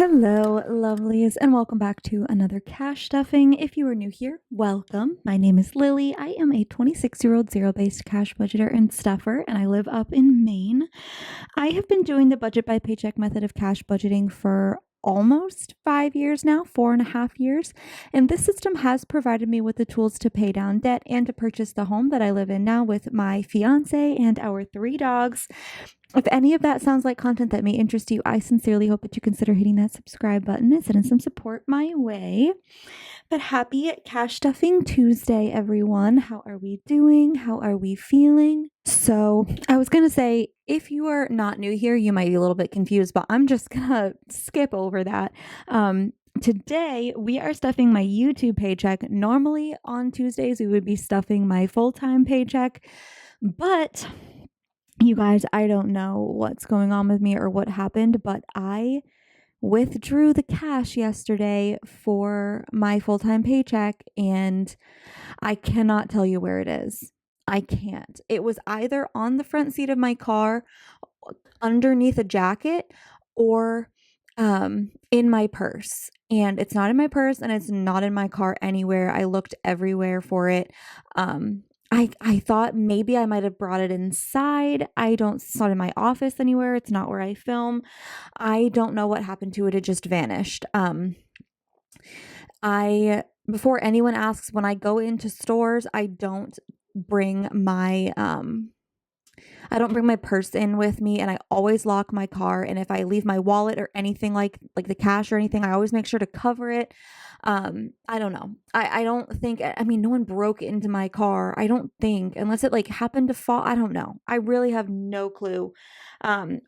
Hello, lovelies, and welcome back to another cash stuffing. If you are new here, welcome. My name is Lily. I am a 26-year-old zero-based cash budgeter and stuffer, and I live up in Maine. I have been doing the budget by paycheck method of cash budgeting for almost 5 years now, 4.5 years. And this system has provided me with the tools to pay down debt and to purchase the home that I live in now with my fiance and our 3 dogs. If any of that sounds like content that may interest you, I sincerely hope that you consider hitting that subscribe button and sending some support my way. But happy Cash Stuffing Tuesday, everyone. How are we doing? How are we feeling? So I was going to say, if you are not new here, you might be a little bit confused, but I'm just going to skip over that. Today, we are stuffing my YouTube paycheck. Normally on Tuesdays, we would be stuffing my full-time paycheck, but you guys, I don't know what's going on with me or what happened, but I withdrew the cash yesterday for my full-time paycheck, and I cannot tell you where it is. I can't. It was either on the front seat of my car, underneath a jacket, or in my purse. And it's not in my purse, and it's not in my car anywhere. I looked everywhere for it. I thought maybe I might have brought it inside. It's not in my office anywhere. It's not where I film. I don't know what happened to it. It just vanished. Before anyone asks, when I go into stores, I don't bring my purse in with me, and I always lock my car. And if I leave my wallet or anything like the cash or anything, I always make sure to cover it. I don't know. I don't think, no one broke into my car. I don't think, unless it happened to fall. I don't know. I really have no clue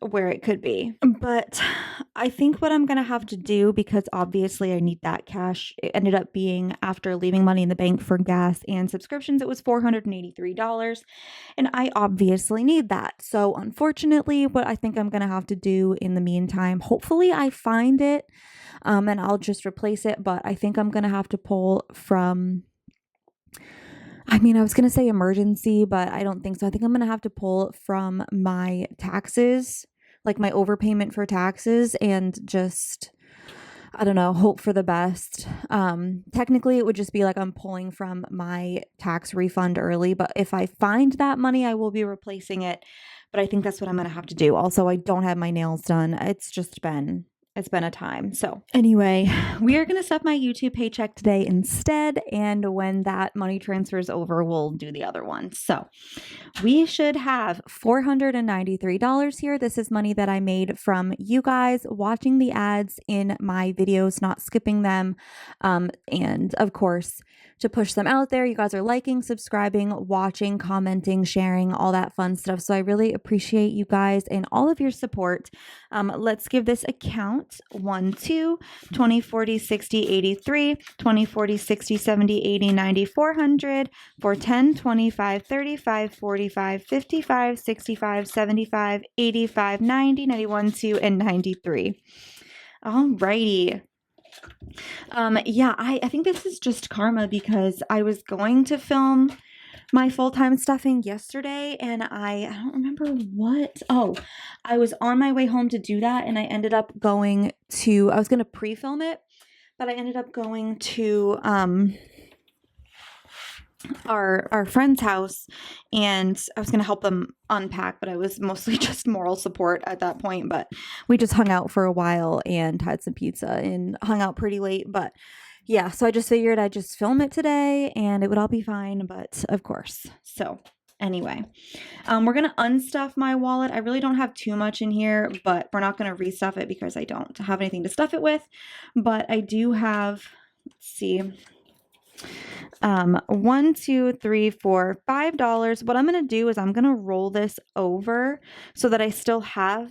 where it could be. But I think what I'm going to have to do, because obviously I need that cash, it ended up being, after leaving money in the bank for gas and subscriptions, it was $483. And I obviously need that. So unfortunately, what I think I'm going to have to do in the meantime, hopefully I find it, and I'll just replace it. But I think I'm going to have to pull from, I was going to say emergency, but I don't think so. I think I'm going to have to pull from my taxes, like my overpayment for taxes, and just, I don't know, hope for the best. Technically it would just be like I'm pulling from my tax refund early, but if I find that money, I will be replacing it. But I think that's what I'm going to have to do. Also, I don't have my nails done. It's been a time. So anyway, we are going to stuff my YouTube paycheck today instead. And when that money transfers over, we'll do the other one. So we should have $493 here. This is money that I made from you guys watching the ads in my videos, not skipping them. And of course, to push them out there, you guys are liking, subscribing, watching, commenting, sharing, all that fun stuff. So I really appreciate you guys and all of your support. Let's give this account 1, 2, 20, 40, 60, 83, 20, 40, 60, 70, 80, 90, 400, 410, 25, 35, 45, 55, 65, 75, 85, 90, 91, 2, and 93. Alrighty. I think this is just karma, because I was going to film my full-time stuffing yesterday, and I don't remember what. Oh, I was on my way home to do that, and I ended up I was going to pre-film it, but I ended up going to our friend's house, and I was going to help them unpack, but I was mostly just moral support at that point. But we just hung out for a while and had some pizza and hung out pretty late. But yeah, so I just figured I'd just film it today and it would all be fine. But of course, so anyway, we're going to unstuff my wallet. I really don't have too much in here, but we're not going to restuff it because I don't have anything to stuff it with. But I do have, let's see, $1, $2, $3, $4, $5. What I'm going to do is I'm going to roll this over so that I still have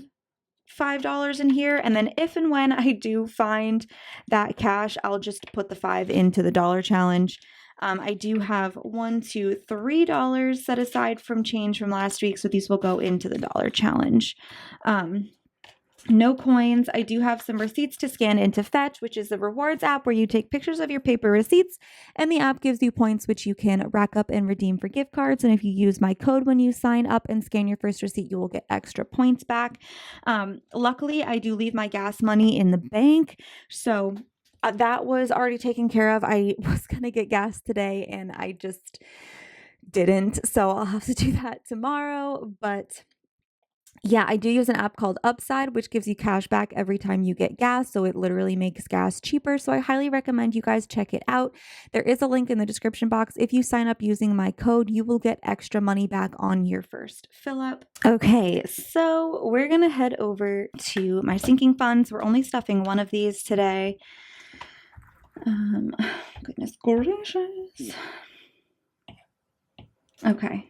$5 in here. And then if and when I do find that cash, I'll just put the 5 into the dollar challenge. I do have $1, $2, $3 set aside from change from last week. So these will go into the dollar challenge. No coins. I do have some receipts to scan into Fetch, which is the rewards app where you take pictures of your paper receipts, and the app gives you points which you can rack up and redeem for gift cards. And if you use my code when you sign up and scan your first receipt, you will get extra points back. Luckily, I do leave my gas money in the bank, so that was already taken care of. I was going to get gas today and I just didn't, so I'll have to do that tomorrow. But yeah, I do use an app called Upside, which gives you cash back every time you get gas. So it literally makes gas cheaper. So I highly recommend you guys check it out. There is a link in the description box. If you sign up using my code, you will get extra money back on your first fill up. Okay, so we're going to head over to my sinking funds. We're only stuffing one of these today. Goodness gracious. Okay.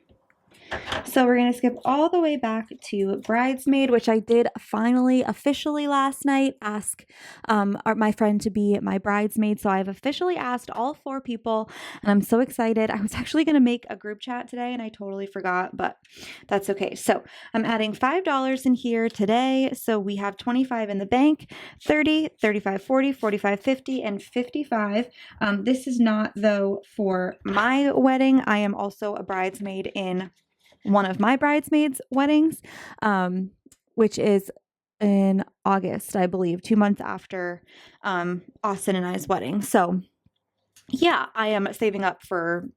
So we're going to skip all the way back to Bridesmaid, which I did finally officially last night ask my friend to be my bridesmaid. So I've officially asked all 4 people and I'm so excited. I was actually going to make a group chat today and I totally forgot, but that's okay. So I'm adding $5 in here today. So we have 25 in the bank, 30, 35, 40, 45, 50, and 55. This is not though for my wedding. I am also a bridesmaid in one of my bridesmaids' weddings, which is in August, I believe, 2 months after Austin and I's wedding. So yeah, I am saving up for,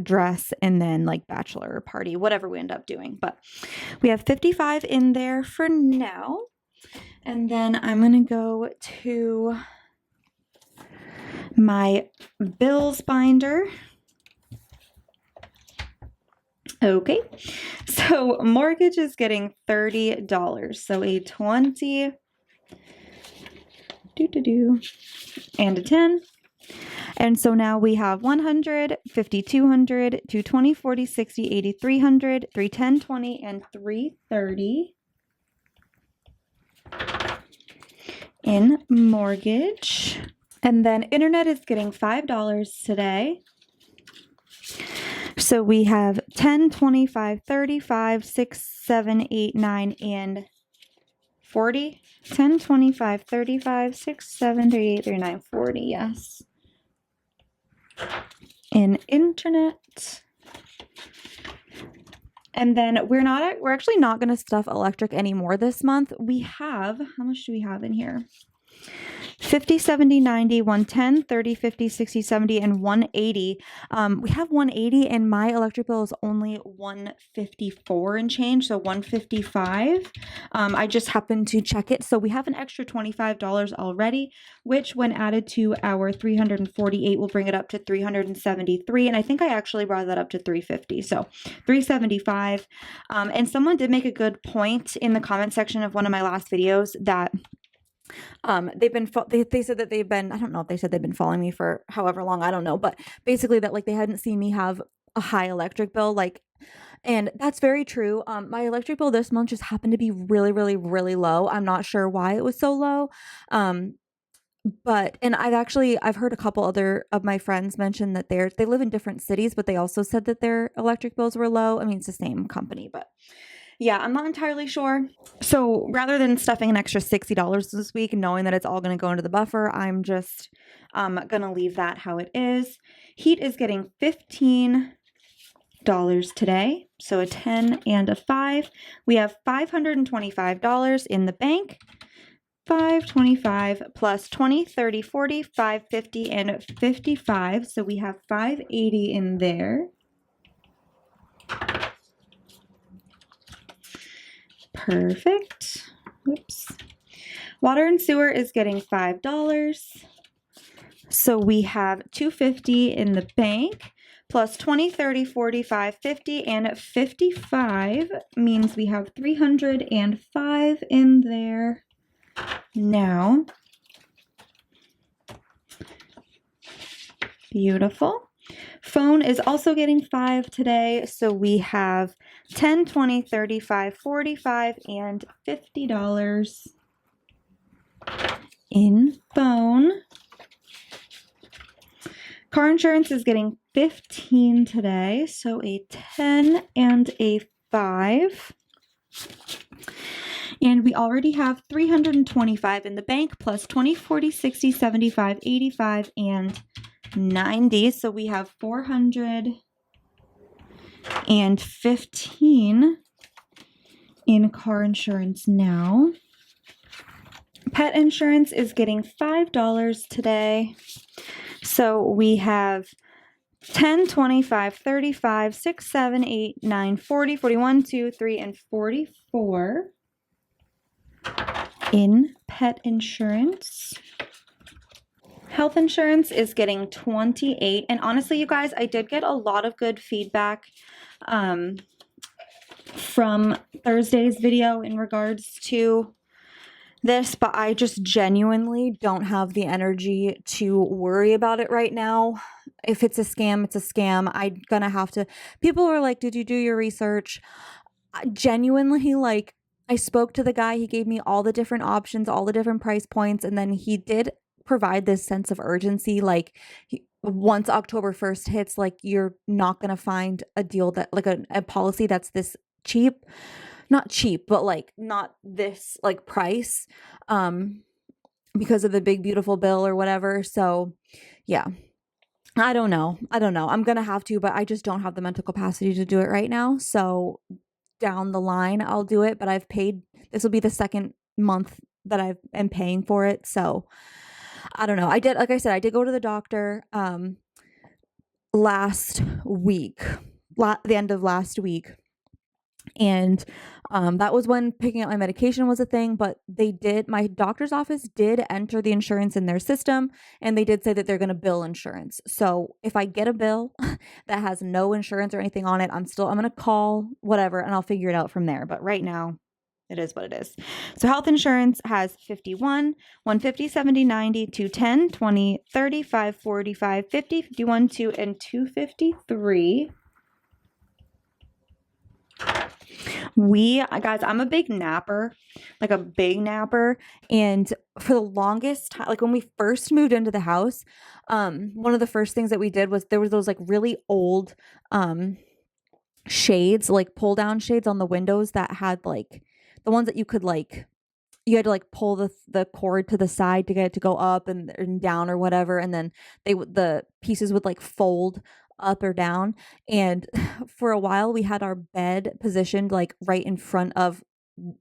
dress and then like bachelor party, whatever we end up doing. But we have 55 in there for now. And then I'm going to go to my bills binder. Okay, so mortgage is getting $30. So a 20, and a 10. And so now we have 100, 50, 200, 220, 40, 60, 80, 300, 310, 20, and 330 in mortgage. And then internet is getting $5 today. So we have 10, 25, 35, 6, 7, 8, 9, and 40. 10, 25, 35, 6, 7, 38, 39, 40, yes. In internet. And then we're actually not going to stuff electric anymore this month. We have, how much do we have in here? 50, 70, 90, 110, 30, 50, 60, 70, and 180. We have 180 and my electric bill is only 154 and change, so 155. I just happened to check it. So we have an extra $25 already, which when added to our 348 will bring it up to 373. And I think I actually brought that up to 350. So 375. And someone did make a good point in the comment section of one of my last videos that they said that they've been, I don't know if they said they've been following me for however long, I don't know, but basically that like they hadn't seen me have a high electric bill, and that's very true. My electric bill this month just happened to be really, really, really low. I'm not sure why it was so low. But I've heard a couple other of my friends mention that they live in different cities, but they also said that their electric bills were low. I mean, it's the same company, but yeah, I'm not entirely sure. So rather than stuffing an extra $60 this week, knowing that it's all going to go into the buffer, I'm just going to leave that how it is. Heat is getting $15 today, so a 10 and a 5. We have $525 in the bank. 525 plus 20, 30, 40, 550, and 55. So we have 580 in there. Perfect. Oops. Water and sewer is getting $5. So we have 250 in the bank plus 20, 30, 40, 50, and 55 means we have 305 in there now. Beautiful. Phone is also getting 5 today, so we have 10, 20, 35, 45, and $50 in phone. Car insurance is getting 15 today, so a 10 and a 5. And we already have $325 in the bank, plus 20, 40, 60, 75, 85, and 90. So we have $415 in car insurance now. Pet insurance is getting $5 today. So we have 10, 25, 35, 6, 7, 8, 9, 40, 41, 2, 3, and 44 in pet insurance. Health insurance is getting 28. And honestly, you guys, I did get a lot of good feedback from Thursday's video in regards to this, but I just genuinely don't have the energy to worry about it right now. If it's a scam, it's a scam. I'm gonna have to. People were like, did you do your research? Genuinely, like, I spoke to the guy. He gave me all the different options, all the different price points, and then he did provide this sense of urgency. Like, once October 1st hits, like, you're not gonna find a deal that, like, a policy that's this cheap. Not cheap, but like not this like price because of the big beautiful bill or whatever. So yeah, I don't know. I'm gonna have to, but I just don't have the mental capacity to do it right now. So down the line I'll do it, but I've paid, this will be the second month that I am paying for it. So I don't know. Like I said, I did go to the doctor last week, the end of last week. And that was when picking up my medication was a thing, but my doctor's office did enter the insurance in their system, and they did say that they're going to bill insurance. So if I get a bill that has no insurance or anything on it, I'm going to call whatever and I'll figure it out from there. But right now it is what it is. So health insurance has 51, 150, 70, 90, 210, 20, 35, 45, 50, 51, 2, and 253. Guys, I'm a big napper, like a big napper. And for the longest time, like when we first moved into the house, one of the first things that we did was there was those like really old, shades, like pull down shades on the windows that had like the ones that you could like, you had to like pull the cord to the side to get it to go up and down or whatever. And then the pieces would like fold up or down. And for a while we had our bed positioned like right in front of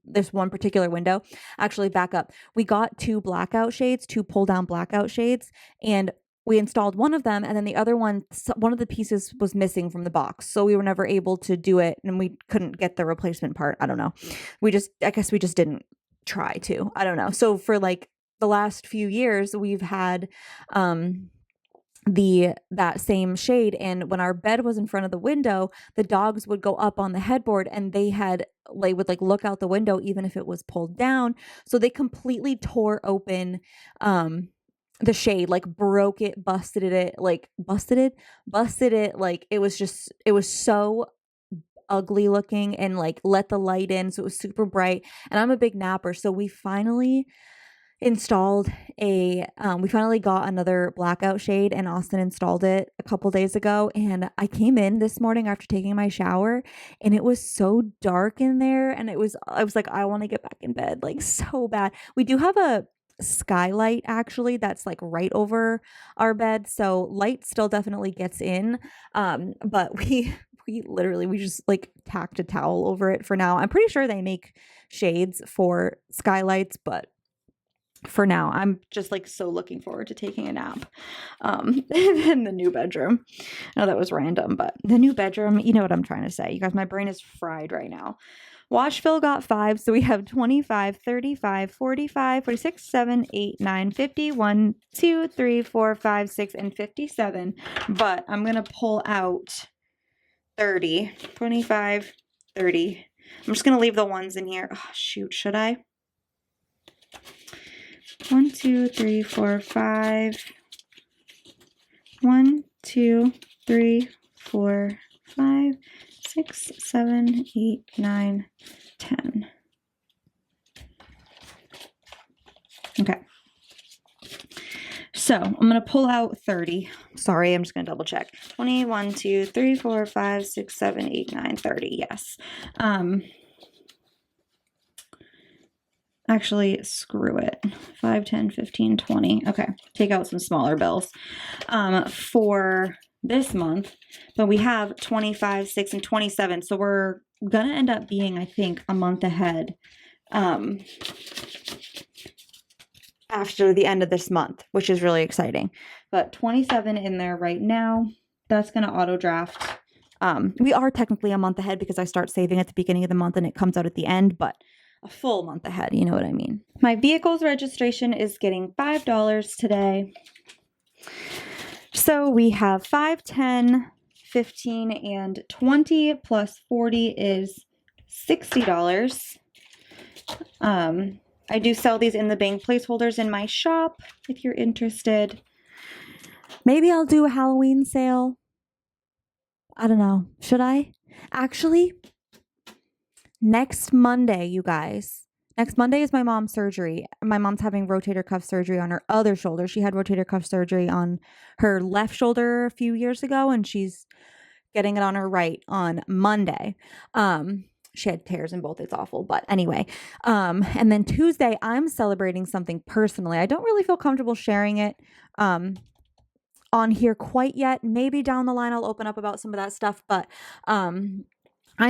this one particular window. Actually, back up. We got two pull down blackout shades, and we installed one of them, and then the other one of the pieces was missing from the box. So we were never able to do it, and we couldn't get the replacement part. I don't know. I guess we just didn't try to. I don't know. So for like the last few years, we've had that same shade, and when our bed was in front of the window, the dogs would go up on the headboard, and they would like look out the window even if it was pulled down. So they completely tore open the shade, like broke it, busted it, like it was so ugly looking, and like let the light in, so it was super bright. And I'm a big napper, so we finally got another blackout shade, and Austin installed it a couple days ago. And I came in this morning after taking my shower, and it was so dark in there, and I was like, I want to get back in bed, like so bad. We do have a skylight actually that's like right over our bed, so light still definitely gets in, but we just like tacked a towel over it for now. I'm pretty sure they make shades for skylights, but for now, I'm just like so looking forward to taking a nap in the new bedroom. I know that was random, but the new bedroom, you know what I'm trying to say. You guys, my brain is fried right now. Washville got 5, so we have 25, 35, 45, 46, 7, 8, 9, 50, 1, 2, 3, 4, 5, 6, and 57. But I'm going to pull out 30, 25, 30. I'm just going to leave the ones in here. Oh, shoot, should I? 1, 2, 3, 4, 5. 1, 2, 3, 4, 5, 6, 7, 8, 9, 10. Okay. So I'm going to pull out 30. Sorry, I'm just going to double check. 20, 1, 2, 3, 4, 5, 6, 7, 8, 9, 30. Yes. Actually, screw it. 5, 10, 15, 20. Okay, take out some smaller bills for this month. But we have 25, 6, and 27. So we're going to end up being, I think, a month ahead after the end of this month, which is really exciting. But 27 in there right now. That's going to auto draft. We are technically a month ahead because I start saving at the beginning of the month and it comes out at the end, but a full month ahead, you know what I mean. My vehicle's registration is getting $5 today. So we have 5, 10, 15, and 20 plus 40 is $60. I do sell these in the bank placeholders in my shop if you're interested. Maybe I'll do a Halloween sale. I don't know. Should I? Actually, next Monday, you guys. Next Monday is my mom's surgery. My mom's having rotator cuff surgery on her other shoulder. She had rotator cuff surgery on her left shoulder a few years ago, and she's getting it on her right on Monday. She had tears in both. It's awful. But anyway, and then Tuesday, I'm celebrating something personally. I don't really feel comfortable sharing it on here quite yet. Maybe down the line, I'll open up about some of that stuff. But I'm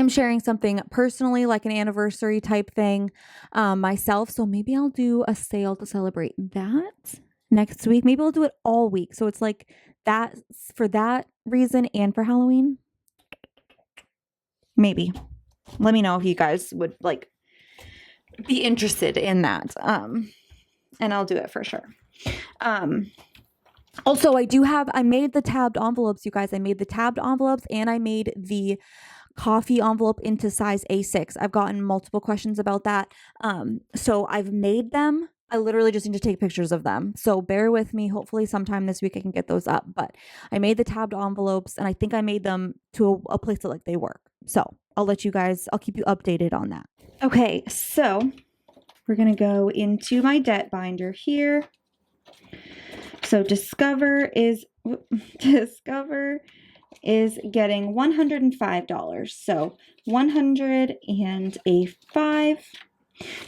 sharing something personally, like an anniversary type thing myself. So maybe I'll do a sale to celebrate that next week. Maybe I'll do it all week. So it's like that for that reason and for Halloween. Maybe. Let me know if you guys would like be interested in that. And I'll do it for sure. Also, I made the tabbed envelopes, you guys. I made the tabbed envelopes and I made the coffee envelope into size A6. I've gotten multiple questions about that. So I've made them. I literally just need to take pictures of them. So bear with me. Hopefully sometime this week I can get those up. But I made the tabbed envelopes and I think I made them to a place that like they work. So I'll keep you updated on that. Okay, so we're going to go into my debt binder here. So Discover is getting $105. So 105.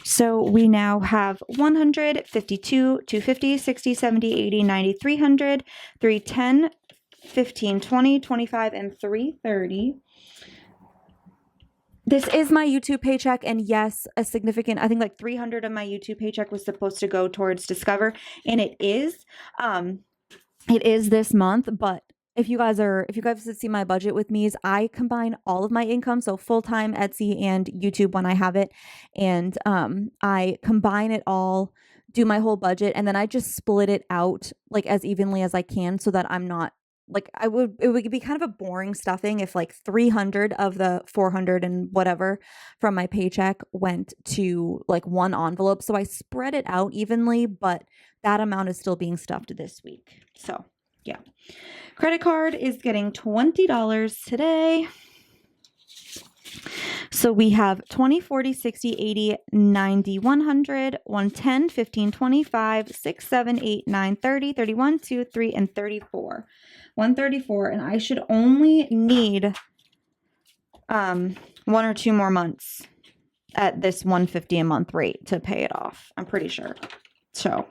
So we now have 100, 52, 250, 60, 70, 80, 90, 300, 310, 15, 20, 25, and 330. This is my YouTube paycheck, and yes, a significant, I think like 300 of my YouTube paycheck was supposed to go towards Discover, and it is this month. But if you guys see my budget with me, is I combine all of my income, so full-time, Etsy, and YouTube when I have it, and I combine it all, do my whole budget, and then I just split it out like as evenly as I can so that I'm not like it would be kind of a boring stuffing if like 300 of the 400 and whatever from my paycheck went to like one envelope. So I spread it out evenly, but that amount is still being stuffed this week. So yeah. Credit card is getting $20 today. So we have 20, 40, 60, 80, 90, 100, 110, 15, 25, 6, 7, 8, 9, 30, 31, 2, 3, and 34. 134, and I should only need 1 or 2 more months at this 150 a month rate to pay it off. I'm pretty sure. So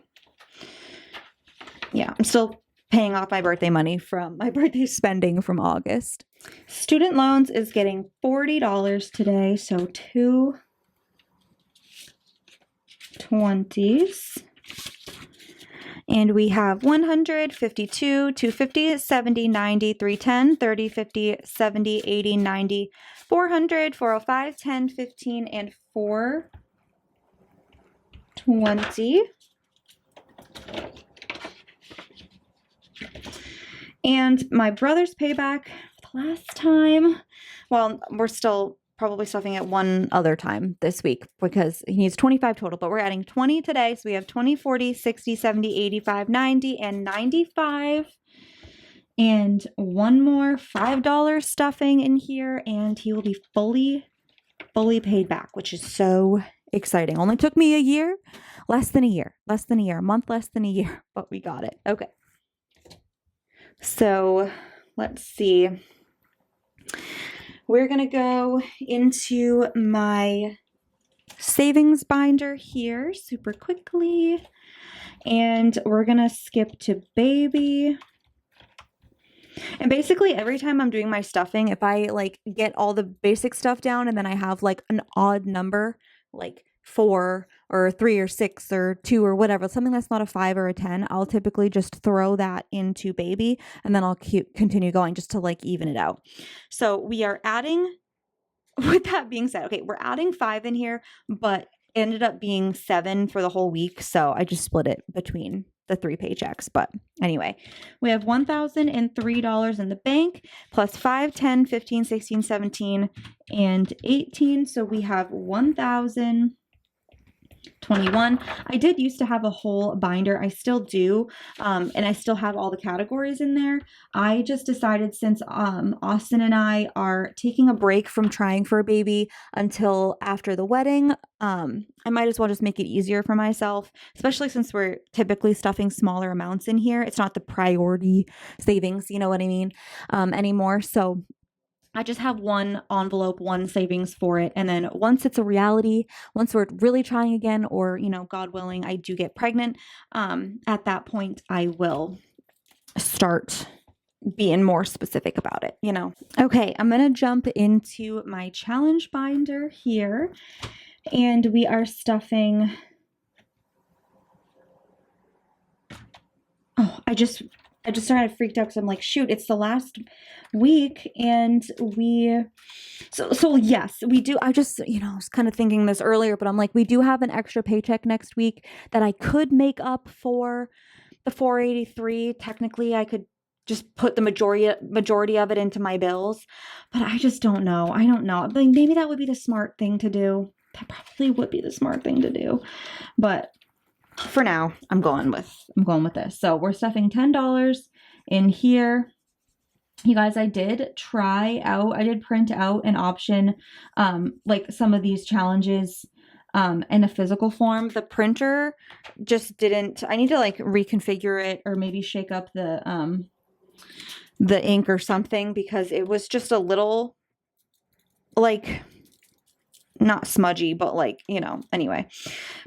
yeah, I'm still paying off my birthday money from my birthday spending from August. Student loans is getting $40 today, so 2 20s. And we have 100, 52, 250, 70, 90, 310, 30, 50, 70, 80, 90, 400, 405, 10, 15, and 420. And my brother's payback the last time, well, we're still probably stuffing it one other time this week because he needs 25 total, but we're adding 20 today. So we have 20, 40, 60, 70, 85, 90, and 95. And one more $5 stuffing in here, and he will be fully paid back, which is so exciting. Only took me a year, a month less than a year, but we got it. Okay. So let's see. We're going to go into my savings binder here super quickly. And we're gonna skip to baby. And basically every time I'm doing my stuffing, if I like get all the basic stuff down and then I have like an odd number, like 4 or 3 or 6 or 2 or whatever, something that's not a 5 or a 10, I'll typically just throw that into baby and then I'll continue going just to like even it out. So we are adding, with that being said, okay, we're adding 5 in here, but it ended up being 7 for the whole week. So I just split it between the 3 paychecks. But anyway, we have $1,003 in the bank plus 5, 10, 15, 16, 17, and 18. So we have 1,021. I did used to have a whole binder. I still do. And I still have all the categories in there. I just decided since Austin and I are taking a break from trying for a baby until after the wedding, I might as well just make it easier for myself, especially since we're typically stuffing smaller amounts in here. It's not the priority savings, you know what I mean, anymore. So I just have one envelope, one savings for it. And then once it's a reality, once we're really trying again, or, you know, God willing, I do get pregnant, at that point, I will start being more specific about it, you know. Okay, I'm going to jump into my challenge binder here. And we are stuffing. Oh, I just started freaked out because I'm like, shoot, it's the last week and so yes, we do. I just, you know, I was kind of thinking this earlier, but I'm like, we do have an extra paycheck next week that I could make up for the 483. Technically, I could just put the majority of it into my bills, but I just don't know. I don't know. But maybe that would be the smart thing to do. That probably would be the smart thing to do, but for now, I'm going with this. So we're stuffing $10 in here. You guys, I did print out an option, like some of these challenges, in a physical form. The printer just didn't, I need to like reconfigure it or maybe shake up the ink or something, because it was just a little like, not smudgy, but like, you know, anyway,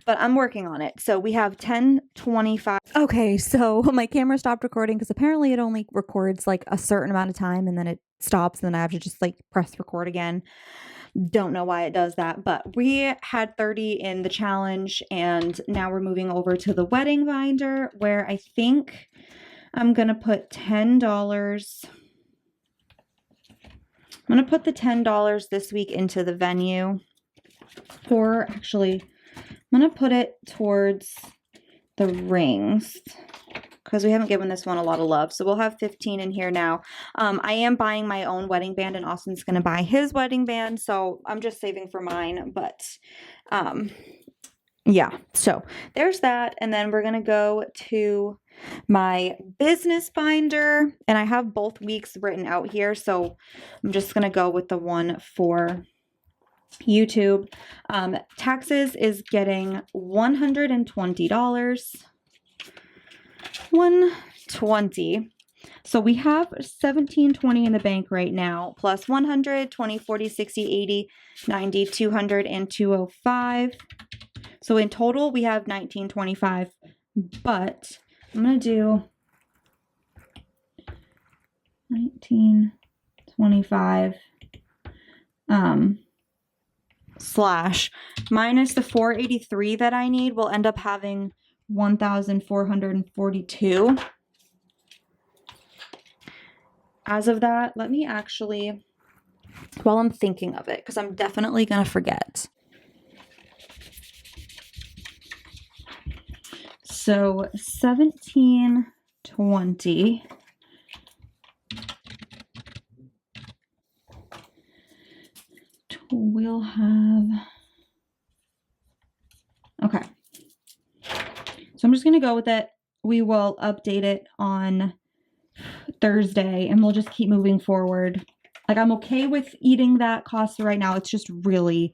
but I'm working on it. So we have 10:25. Okay, so my camera stopped recording because apparently it only records like a certain amount of time and then it stops and then I have to just like press record again. Don't know why it does that, but we had 30 in the challenge and now we're moving over to the wedding binder where I think I'm going to put $10. I'm going to put the $10 this week into the venue. Or actually, I'm going to put it towards the rings because we haven't given this one a lot of love. So we'll have 15 in here now. I am buying my own wedding band and Austin's going to buy his wedding band. So I'm just saving for mine. But yeah, so there's that. And then we're going to go to my business binder. And I have both weeks written out here. So I'm just going to go with the one for YouTube. Taxes is getting $120. $120. So we have $17.20 in the bank right now, plus 100, 20, 40, 60, 80, 90, 200, and 205. So in total, we have $19.25, but I'm going to do $19.25 slash minus the 483 that I need. We'll end up having 1,442. As of that, let me actually, while I'm thinking of it, because I'm definitely going to forget. So 1720 we'll have, okay. So I'm just going to go with it. We will update it on Thursday and we'll just keep moving forward. Like, I'm okay with eating that cost right now. It's just really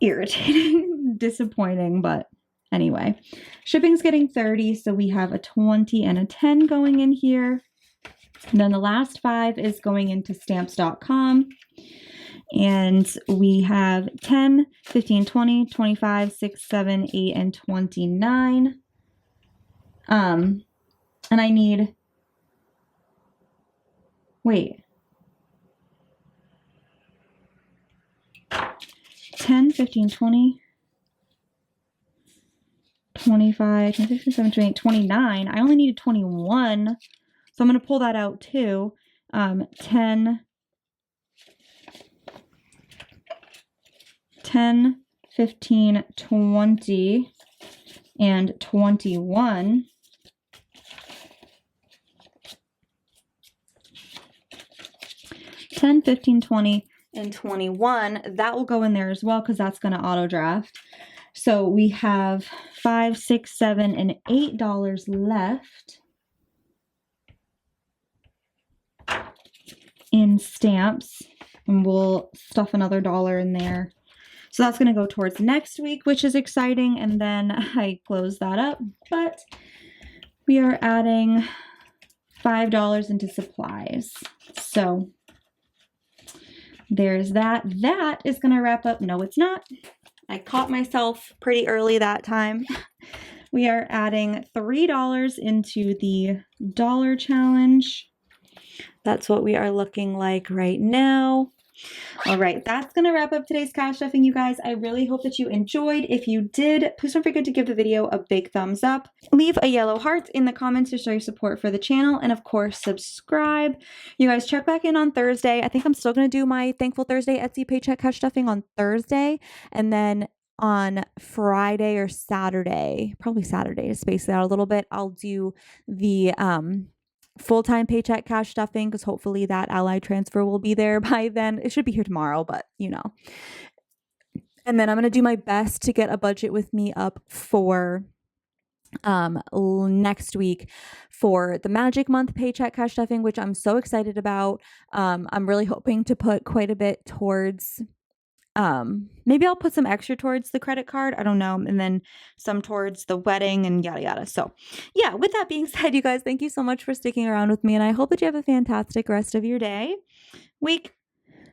irritating, disappointing, but anyway. Shipping's getting 30, so we have a 20 and a 10 going in here. And then the last 5 is going into stamps.com. And we have 10, 15, 20, 25, 6, 7, 8, and 29. And I need, wait, 10, 15, 20, 25, 26, 27, 28, 29. I only needed 21. So I'm going to pull that out too. 10, 15, 20, and 21. 10, 15, 20, and 21. That will go in there as well because that's going to auto draft. So we have $5, $6, $7, and $8 left in stamps, and we'll stuff another $1 in there. So that's going to go towards next week, which is exciting. And then I close that up, but we are adding $5 into supplies. So there's that. That is going to wrap up. No, it's not. I caught myself pretty early that time. We are adding $3 into the dollar challenge. That's what we are looking like right now. All right, that's going to wrap up today's cash stuffing, you guys. I really hope that you enjoyed. If you did, please don't forget to give the video a big thumbs up. Leave a yellow heart in the comments to show your support for the channel. And of course, subscribe. You guys check back in on Thursday. I think I'm still going to do my Thankful Thursday Etsy Paycheck cash stuffing on Thursday. And then on Friday or Saturday, probably Saturday to space it out a little bit, I'll do the full-time paycheck cash stuffing because hopefully that Ally transfer will be there by then. It should be here tomorrow, but you know. And then I'm going to do my best to get a budget with me up for next week for the Magic Month paycheck cash stuffing, which I'm so excited about. I'm really hoping to put quite a bit towards maybe I'll put some extra towards the credit card. I don't know. And then some towards the wedding and yada, yada. So yeah, with that being said, you guys, thank you so much for sticking around with me. And I hope that you have a fantastic rest of your day, week,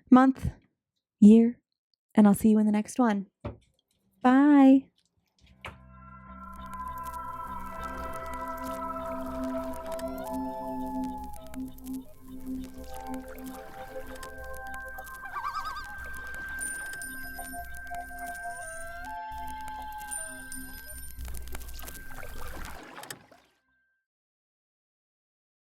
month, year, and I'll see you in the next one. Bye.